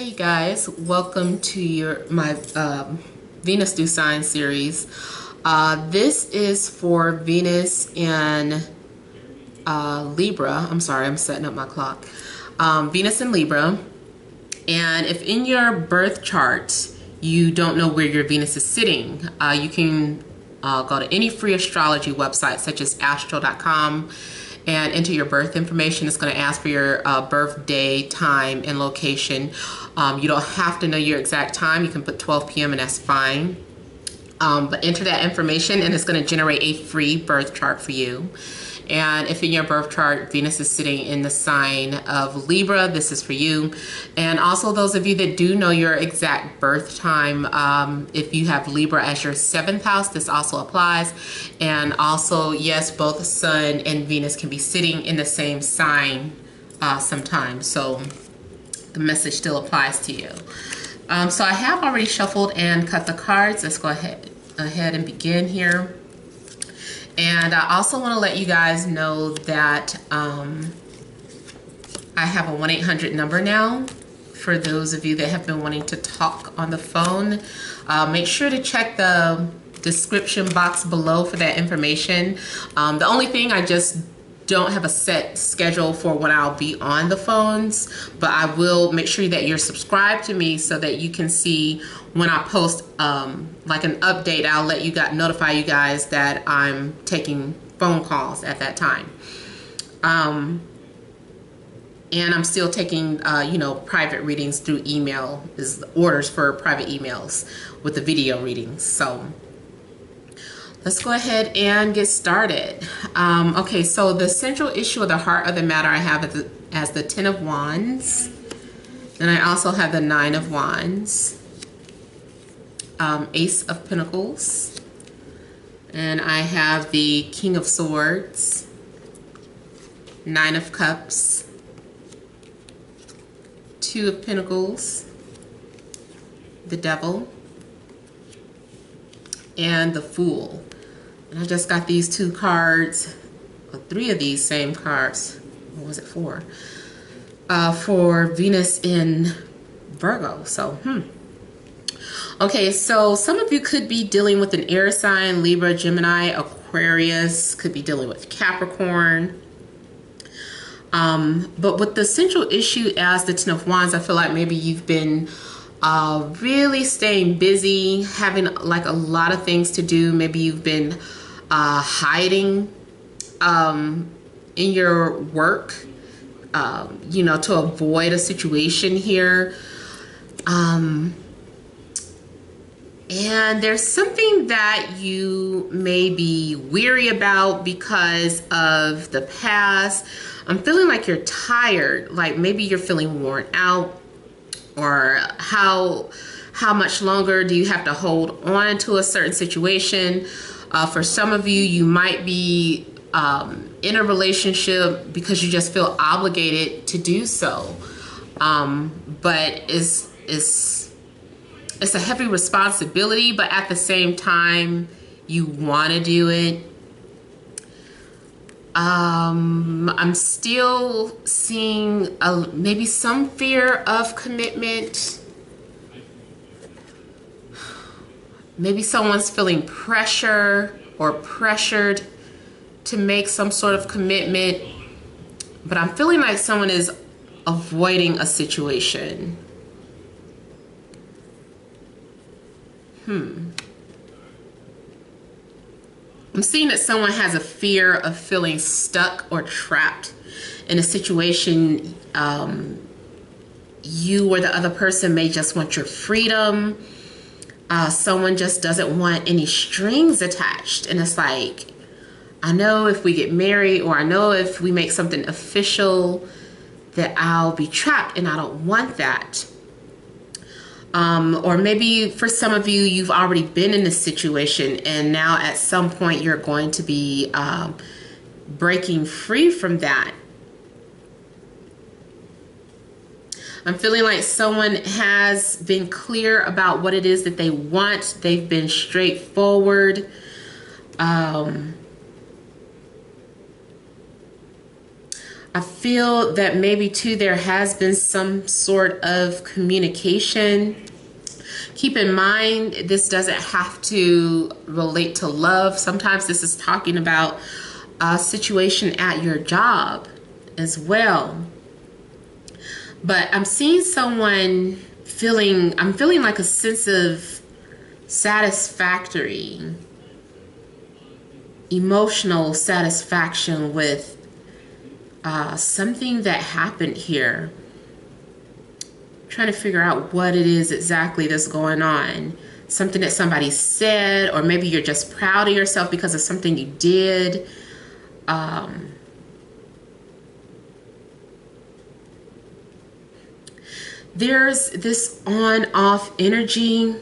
Hey you guys, welcome to my Venus Do Sign series. This is for Venus in Libra. I'm sorry, I'm setting up my clock. Venus in Libra. And if in your birth chart you don't know where your Venus is sitting, you can go to any free astrology website such as astro.com and enter your birth information. It's going to ask for your birthday, time, and location. You don't have to know your exact time. You can put 12 p.m. and that's fine. But enter that information and it's going to generate a free birth chart for you. And if in your birth chart Venus is sitting in the sign of Libra, this is for you. And also those of you that do know your exact birth time, if you have Libra as your 7th house, this also applies. And also, yes, both Sun and Venus can be sitting in the same sign sometimes. So the message still applies to you. So I have already shuffled and cut the cards. Let's go ahead and begin here. And I also want to let you guys know that I have a 1-800 number now for those of you that have been wanting to talk on the phone. Make sure to check the description box below for that information. The only thing, I just don't have a set schedule for when I'll be on the phones, but I will make sure that you're subscribed to me so that you can see when I post like an update. I'll let you notify you guys that I'm taking phone calls at that time. And I'm still taking you know, private readings through email, is orders for private emails with the video readings. So let's go ahead and get started. Okay, so the central issue of the heart of the matter I have as the 10 of Wands. And I also have the 9 of Wands. Ace of Pentacles. And I have the King of Swords. 9 of Cups. 2 of Pentacles. The Devil. And the Fool. And I just got these 2 cards, or 3 of these same cards. What was it for? For Venus in Virgo. So, Okay, so some of you could be dealing with an air sign, Libra, Gemini, Aquarius, could be dealing with Capricorn. But with the central issue as the 10 of Wands, I feel like maybe you've been really staying busy, having like a lot of things to do. Maybe you've been hiding in your work, you know, to avoid a situation here. And there's something that you may be weary about because of the past. I'm feeling like you're tired, like maybe you're feeling worn out. Or how much longer do you have to hold on to a certain situation? For some of you, you might be in a relationship because you just feel obligated to do so. But it's a heavy responsibility, but at the same time, you want to do it. I'm still seeing maybe some fear of commitment. Maybe someone's feeling pressure or pressured to make some sort of commitment. But I'm feeling like someone is avoiding a situation. I'm seeing that someone has a fear of feeling stuck or trapped in a situation. You or the other person may just want your freedom. Someone just doesn't want any strings attached. And it's like, I know if we get married, or I know if we make something official, that I'll be trapped, and I don't want that. Or maybe for some of you, you've already been in this situation and now at some point you're going to be breaking free from that. I'm feeling like someone has been clear about what it is that they want. They've been straightforward. I feel that maybe too there has been some sort of communication. Keep in mind, this doesn't have to relate to love. Sometimes this is talking about a situation at your job as well. But I'm seeing someone I'm feeling like a sense of satisfactory, emotional satisfaction with something that happened here. I'm trying to figure out what it is exactly that's going on. Something that somebody said, or maybe you're just proud of yourself because of something you did. There's this on-off energy,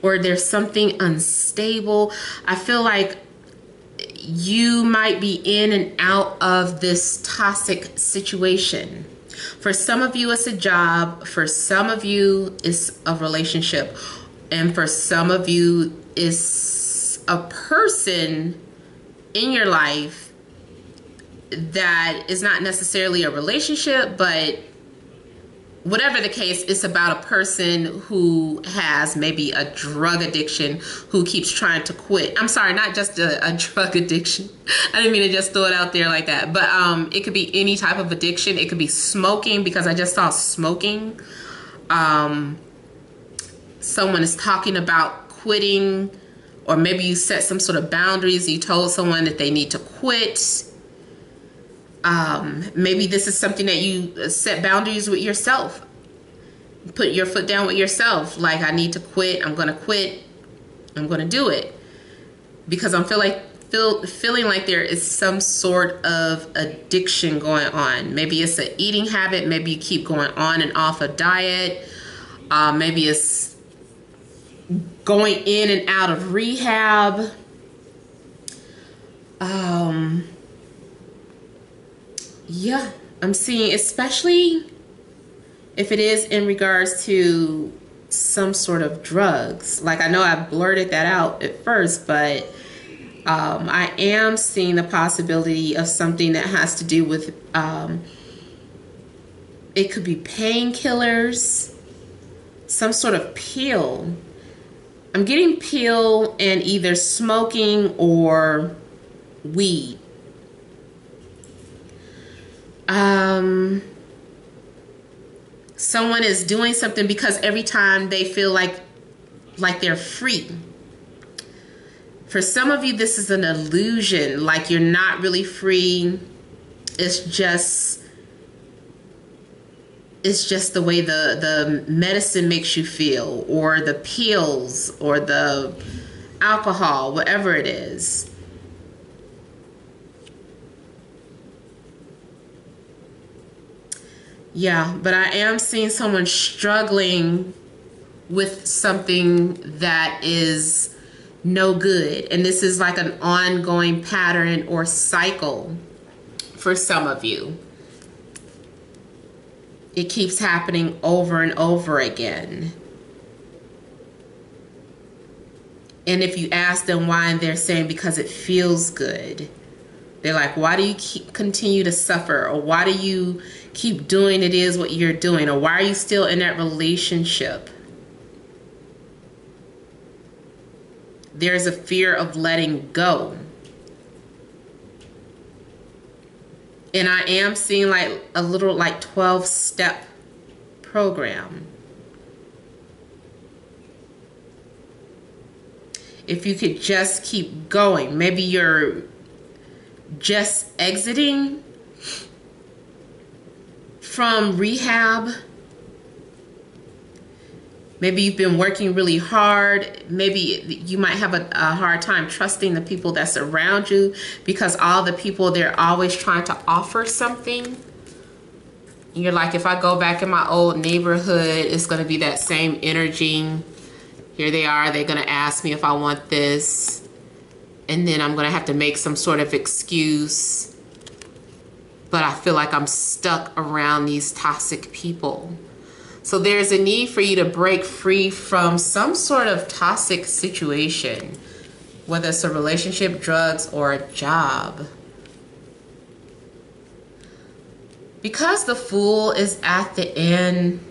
or there's something unstable. I feel like you might be in and out of this toxic situation. For some of you, it's a job. For some of you, it's a relationship. And for some of you, it's a person in your life that is not necessarily a relationship, but whatever the case, it's about a person who has maybe a drug addiction, who keeps trying to quit. I'm sorry, not just a drug addiction. I didn't mean to just throw it out there like that. But it could be any type of addiction. It could be smoking, because I just saw smoking. Someone is talking about quitting, or maybe you set some sort of boundaries. You told someone that they need to quit. Maybe this is something that you set boundaries with yourself. Put your foot down with yourself. Like, I need to quit. I'm going to quit. I'm going to do it. Because I'm feeling like there is some sort of addiction going on. Maybe it's an eating habit. Maybe you keep going on and off a diet. Maybe it's going in and out of rehab. Yeah, I'm seeing, especially if it is in regards to some sort of drugs. Like, I know I blurted that out at first, but I am seeing the possibility of something that has to do with, it could be painkillers, some sort of pill. I'm getting pill and either smoking or weed. Someone is doing something because every time they feel like they're free. For some of you, this is an illusion, like you're not really free. It's just the way the medicine makes you feel, or the pills, or the alcohol, whatever it is. Yeah, but I am seeing someone struggling with something that is no good. And this is like an ongoing pattern or cycle for some of you. It keeps happening over and over again. And if you ask them why, and they're saying because it feels good. They're like, why do you continue to suffer? Or why do you keep doing what you're doing? Or why are you still in that relationship? There's a fear of letting go. And I am seeing like a little 12-step program. If you could just keep going. Maybe you're just exiting from rehab. Maybe you've been working really hard. Maybe you might have a hard time trusting the people that surround you, because all the people, they're always trying to offer something. You're like, if I go back in my old neighborhood, it's going to be that same energy. Here they are. They're going to ask me if I want this. And then I'm going to have to make some sort of excuse. But I feel like I'm stuck around these toxic people. So there's a need for you to break free from some sort of toxic situation, whether it's a relationship, drugs, or a job. Because the Fool is at the end,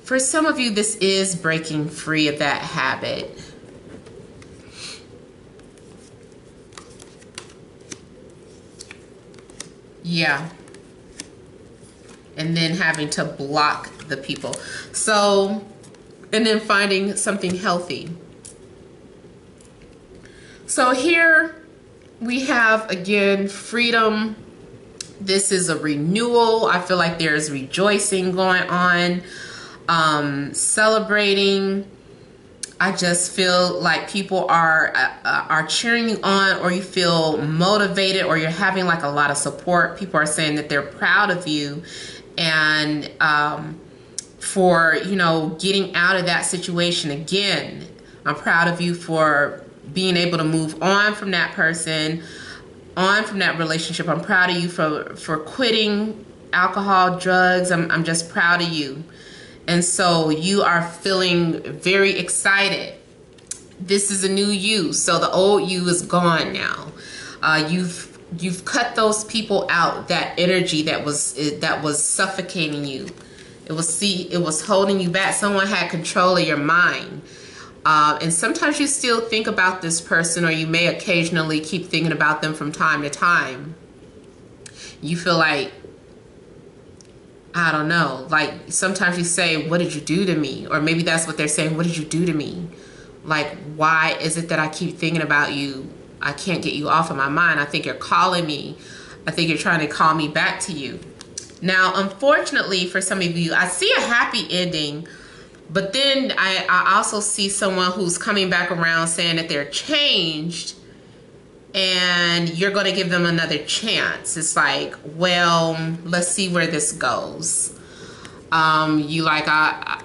for some of you, this is breaking free of that habit. Yeah. And then having to block the people. So, and then finding something healthy. So here we have, again, freedom. This is a renewal. I feel like there's rejoicing going on, celebrating. I just feel like people are cheering you on, or you feel motivated, or you're having like a lot of support. People are saying that they're proud of you, and for, you know, getting out of that situation. Again, I'm proud of you for being able to move on from that person, on from that relationship. I'm proud of you for quitting alcohol, drugs. I'm just proud of you. And so you are feeling very excited. This is a new you. So the old you is gone now. You've cut those people out, that energy that was suffocating you. It was holding you back. Someone had control of your mind. And sometimes you still think about this person, or you may occasionally keep thinking about them from time to time. You feel like, I don't know, like sometimes you say, what did you do to me? Or maybe that's what they're saying, what did you do to me? Like, why is it that I keep thinking about you? I can't get you off of my mind. I think you're calling me. I think you're trying to call me back to you. Now, unfortunately for some of you, I see a happy ending, but then I also see someone who's coming back around saying that they're changed, and you're going to give them another chance. It's like, well, let's see where this goes. You like, I'm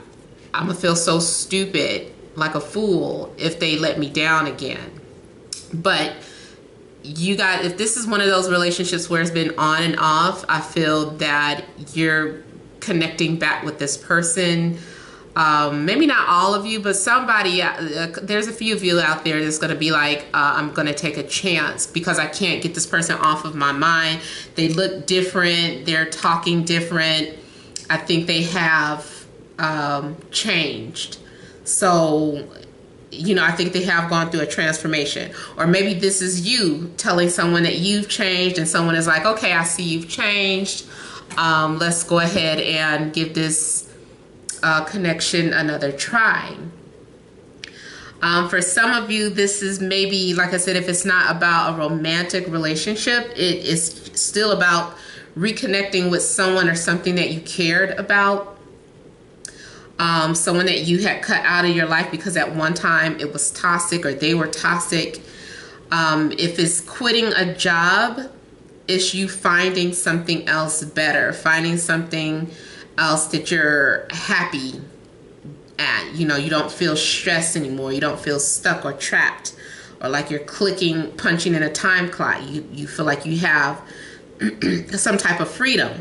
going to feel so stupid, like a fool, if they let me down again. But you got, if this is one of those relationships where it's been on and off, I feel that you're connecting back with this person. Maybe not all of you, but somebody, there's a few of you out there that's going to be like, I'm going to take a chance because I can't get this person off of my mind. They look different. They're talking different. I think they have changed. So, you know, I think they have gone through a transformation. Or maybe this is you telling someone that you've changed, and someone is like, okay, I see you've changed. Let's go ahead and give this connection another try. For some of you, this is maybe, like I said, if it's not about a romantic relationship, it is still about reconnecting with someone or something that you cared about. Someone that you had cut out of your life because at one time it was toxic, or they were toxic. If it's quitting a job, it's you finding something else better, finding something else that you're happy at. You know, you don't feel stressed anymore. You don't feel stuck or trapped, or like you're punching in a time clock. You feel like you have some type of freedom.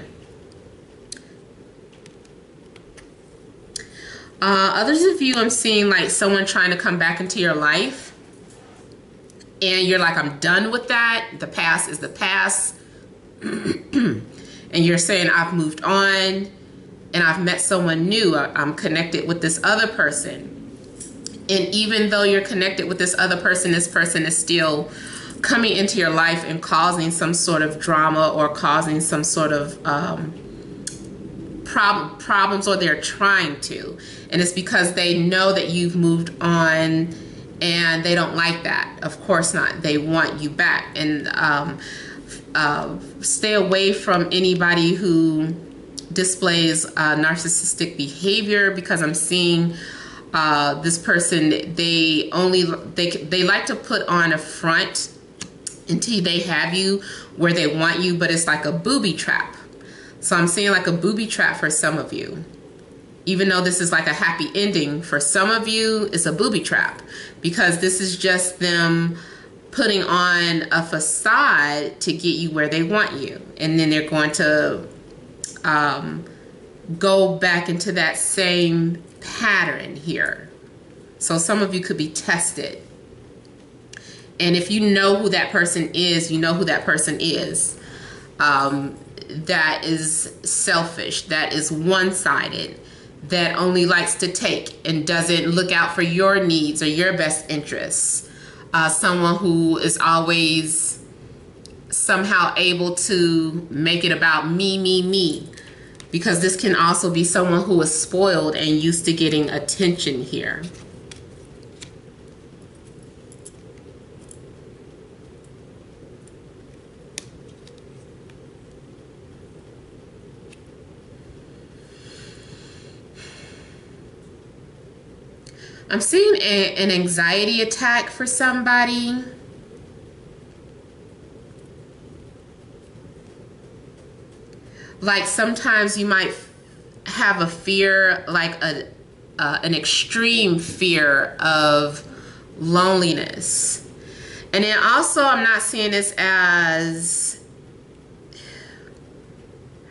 Others of you, I'm seeing like someone trying to come back into your life, and you're like, I'm done with that. The past is the past. And you're saying, I've moved on, and I've met someone new. I'm connected with this other person. And even though you're connected with this other person, this person is still coming into your life and causing some sort of drama, or causing some sort of problems, or they're trying to. And it's because they know that you've moved on, and they don't like that. Of course not. They want you back. And stay away from anybody who displays narcissistic behavior, because I'm seeing this person, they like to put on a front until they have you where they want you, but it's like a booby trap. So I'm seeing like a booby trap for some of you. Even though this is like a happy ending, for some of you, it's a booby trap, because this is just them putting on a facade to get you where they want you. And then they're going to go back into that same pattern here. So some of you could be tested. And if you know who that person is, you know who that person is. That is selfish, that is one-sided, that only likes to take and doesn't look out for your needs or your best interests. Someone who is always somehow able to make it about me, me, me. Because this can also be someone who is spoiled and used to getting attention here. I'm seeing an anxiety attack for somebody. Like sometimes you might have a fear, like an extreme fear of loneliness. And then also I'm not seeing this as,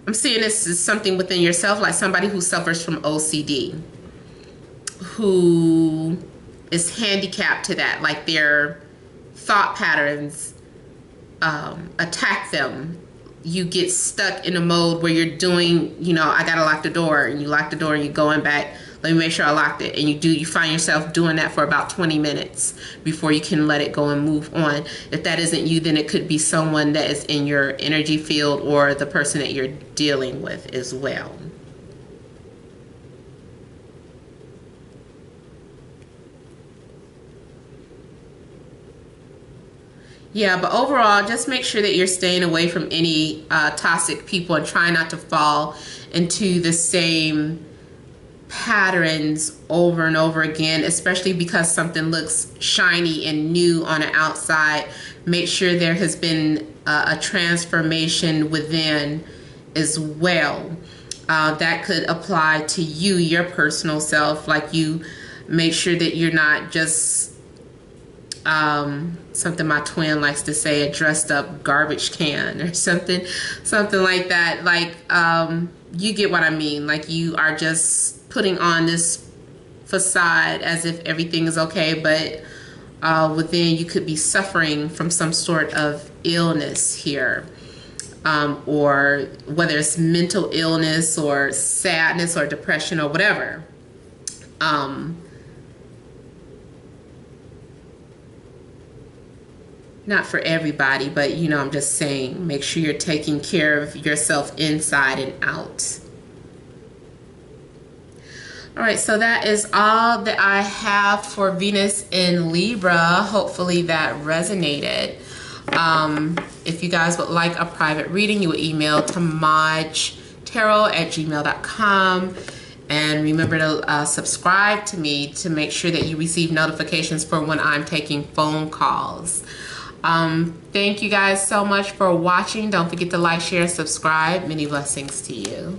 I'm seeing this as something within yourself, like somebody who suffers from OCD, who is handicapped to that, like their thought patterns attack them. You get stuck in a mode where you're doing, you know, I gotta lock the door, and you lock the door and you're going back, let me make sure I locked it, and you find yourself doing that for about 20 minutes before you can let it go and move on. If that isn't you, then it could be someone that is in your energy field or the person that you're dealing with as well. Yeah, but overall, just make sure that you're staying away from any toxic people and try not to fall into the same patterns over and over again, especially because something looks shiny and new on the outside. Make sure there has been a transformation within as well. That could apply to you, your personal self. Like, you make sure that you're not just something my twin likes to say, a dressed up garbage can or something like that. Like, you get what I mean. Like, you are just putting on this facade as if everything is okay, but within you could be suffering from some sort of illness here, or whether it's mental illness or sadness or depression or whatever. Not for everybody, but you know, I'm just saying, make sure you're taking care of yourself inside and out. All right, so that is all that I have for Venus in Libra. Hopefully that resonated. If you guys would like a private reading, you would email TemajTarot@gmail.com. And remember to subscribe to me to make sure that you receive notifications for when I'm taking phone calls. Thank you guys so much for watching. Don't forget to like, share, and subscribe. Many blessings to you.